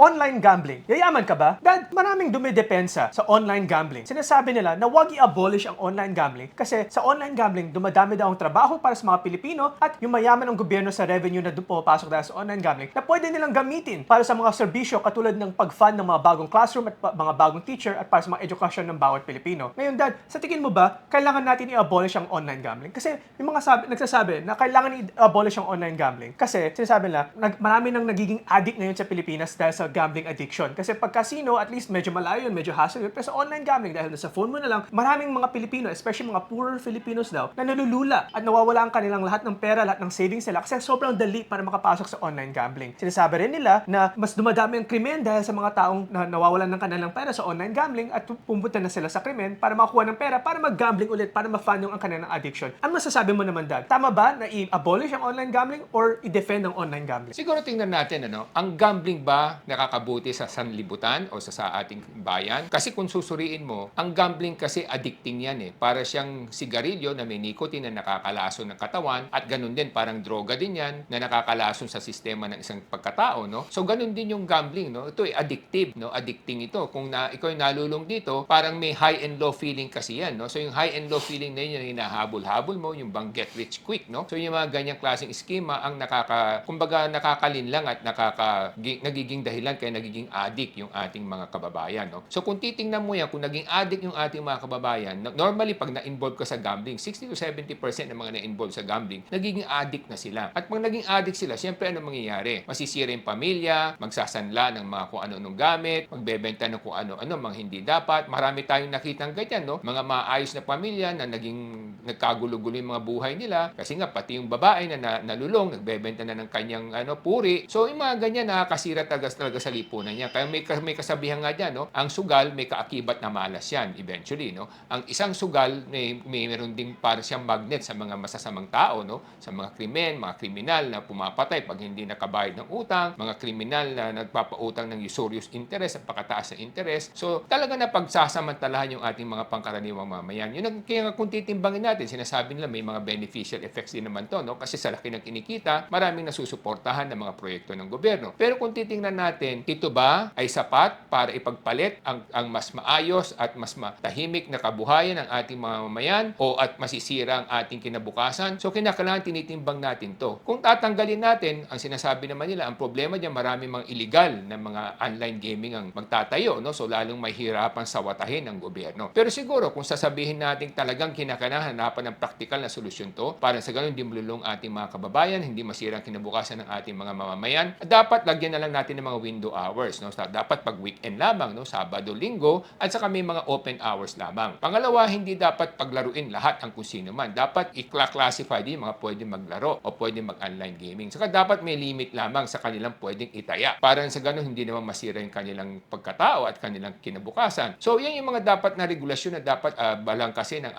Online gambling. Yayaman ka ba? Dad, maraming dumidepensa sa online gambling. Sinasabi nila na huwag i-abolish ang online gambling kasi sa online gambling, dumadami daw ang trabaho para sa mga Pilipino at yung mayaman ng gobyerno sa revenue na doon pumapasok dahil sa online gambling na pwede nilang gamitin para sa mga serbisyo katulad ng pag-fund ng mga bagong classroom at mga bagong teacher at para sa mga edukasyon ng bawat Pilipino. Ngayon, Dad, sa tingin mo ba, kailangan natin i-abolish ang online gambling? Kasi yung mga nagsasabi na kailangan i-abolish ang online gambling kasi sinasabi nila, marami nang nagiging addict ngayon sa Pilipinas dahil sa gambling addiction. Kasi pag casino, at least medyo malayo yun, medyo hassle yun. Pero sa online gambling, dahil nasa phone mo na lang, maraming mga Pilipino, especially mga poorer Filipinos daw, na nalulula at nawawala ang kanilang lahat ng pera, lahat ng savings nila kasi sobrang dali para makapasok sa online gambling. Sinasabi rin nila na mas dumadami ang krimen dahil sa mga taong na nawawalan ng kanilang pera sa online gambling at pumunta na sila sa krimen para makuha ng pera para mag-gambling ulit, para ma-fund yung ang kanilang addiction. Ano masasabi mo naman, Dad? Tama ba na i-abolish ang online gambling or i-defend ang online gambling? Siguro tingnan natin, ang gambling ba nakakabuti sa sanlibutan o sa ating bayan? Kasi kung susuriin mo, ang gambling kasi addicting yan eh. Para siyang sigarilyo na may nicotine na nakakalason ng katawan at ganun din parang droga din yan na nakakalason sa sistema ng isang pagkatao, no? So ganun din yung gambling, no? Ito ay addictive, no? Addicting ito. Kung ikaw ay nalulong dito, parang may high and low feeling kasi yan, no? So yung high and low feeling na yun, yung hinahabol-habol mo, yung bang get rich quick, no? So yung mga ganyang klaseng schema ang kumbaga nakakalinlang at nagiging dahilan kaya nagiging addict yung ating mga kababayan, no? So kung titingnan mo yan, kung naging addict yung ating mga kababayan, normally pag na-involve ka sa gambling, 60 to 70% ng mga na-involve sa gambling, nagiging addict na sila. At pag naging addict sila, siyempre ano mangyayari? Masisira yung pamilya, magsasanla ng mga kung ano-anong gamit, magbebenta ng kung ano-ano, mga hindi dapat. Marami tayong nakitang ganyan, no? Mga maayos na pamilya na naging nagkagulo-gulo yung mga buhay nila kasi nga pati yung babae na nalulong, nagbebenta na ng kanyang puri. So yung mga ganyan nakakasira talaga sa lipunan niya. Kaya may kasabihan nga dyan, no? Ang sugal may kaakibat na malas yan eventually, no? Ang isang sugal meron ding para siyang magnet sa mga masasamang tao, no? Sa mga krimen, mga kriminal na pumapatay pag hindi nakabayad ng utang, mga kriminal na nagpapautang ng usurious interest at pakataas na interest. So talaga na pagsasamantalahan yung ating mga pangkaraniwang mamayan. Yun kaya kung titimbangin natin, sinasabi nila may mga beneficial effects din naman to, no? Kasi sa laki ng kinikita, maraming nasusuportahan ng mga proyekto ng gobyerno. Pero kung titingnan natin, ito ba ay sapat para ipagpalit ang mas maayos at mas matahimik na kabuhayan ng ating mga mamayan o at masisira ang ating kinabukasan? So kinakailangan tinitimbang natin to. Kung tatanggalin natin, ang sinasabi naman nila, ang problema diyan marami mga illegal na mga online gaming ang magtatayo, no? So lalong mahihirapan sawatahin ng gobyerno. Pero siguro kung sasabihin natin talagang kinakailangan hanapan ng praktikal na solusyon to, para sa ganun hindi mululong ating mga kababayan, hindi masira ang kinabukasan ng ating mga mamamayan, dapat lagyan na lang natin ng mga window hours, no? So, dapat pag weekend lamang, no? Sabado, Linggo, at saka may mga open hours lamang. Pangalawa, hindi dapat paglaruin lahat ang kung sino man. Dapat i-classify din mga pwedeng maglaro o pwedeng mag-online gaming. Saka dapat may limit lamang sa kanilang pwedeng itaya. Para sa ganun hindi naman masira yung kanilang pagkatao at kanilang kinabukasan. So, yan yung mga dapat na regulasyon na dapat balangkasin ng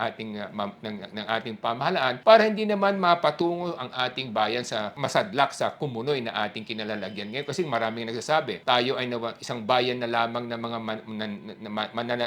ating pamahalaan para hindi naman mapatungo ang ating bayan sa masadlak sa kumunoy na ating kinalalagyan ngayon. Kasi maraming nagsasabi, tayo ay isang bayan na lamang ng mga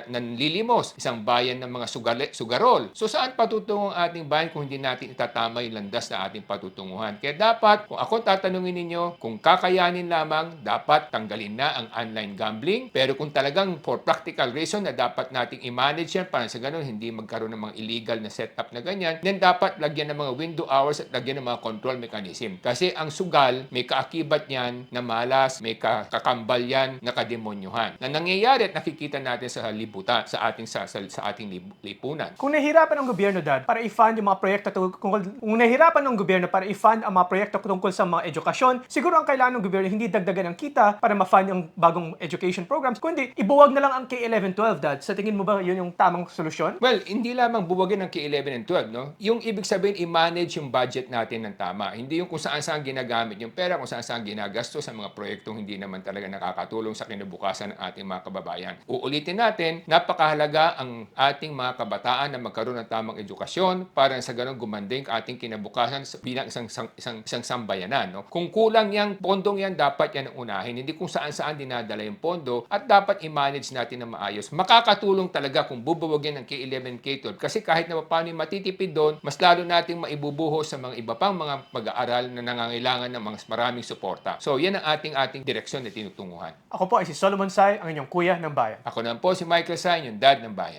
nanlilimos, isang bayan ng mga sugarol. So saan patutungo ang ating bayan kung hindi natin itatama yung landas na ating patutunguhan? Kaya dapat, kung ako tatanungin ninyo, kung kakayanin lamang, dapat tanggalin na ang online gambling. Pero kung talagang for practical reason na dapat nating i-manage yan para sa ganun hindi magkaroon ng mga illegal na setup na ganyan, then dapat lagyan ng mga window hours at lagyan ng mga control mechanism. Kasi ang sugal, may kaakibat yan na malas, may kakambal yan na kademonyuhan. Na nangyayari at nakikita natin sa lipunan, sa ating lipunan. Kung nahihirapan ng gobyerno, Dad, para i-fund yung mga proyekto kung nahihirapan ng gobyerno para i-fund ang mga proyekto tungkol sa mga edukasyon, siguro ang kailangan ng gobyerno hindi dagdagan ng kita para ma-fund yung bagong education programs, kundi ibuwag na lang ang K-11-12, Dad. Sa tingin mo ba yun yung tamang solusyon? Well, hindi lamang buwagin ng K-11 and 12, no? Yung ibig sabihin, i-manage yung budget natin ng tama. Hindi yung kung saan-saan ginagamit yung pera, kung saan-saan ginagastos sa mga proyektong hindi naman talaga nakakatulong sa kinabukasan ng ating mga kababayan. Uulitin natin, napakahalaga ang ating mga kabataan na magkaroon ng tamang edukasyon para sa ganun gumanding ating kinabukasan bilang isang sambayanan, no? Kung kulang yung pondong yan, dapat yan ang unahin. Hindi kung saan-saan dinadala yung pondo at dapat i-manage natin na maayos. Makakatulong talaga kung bubuwagin ng K-11, K-12 kasi kahit na paano matitipid doon, mas lalo nating maibubuhos sa mga iba pang mga mag-aaral na nangangailangan ng mga maraming suporta. So, yan ang ating direksyon na tinutunguhan. Ako po ay si Solomon Sai, ang inyong kuya ng bayan. Ako naman po si Michael Sain, yung dad ng bayan.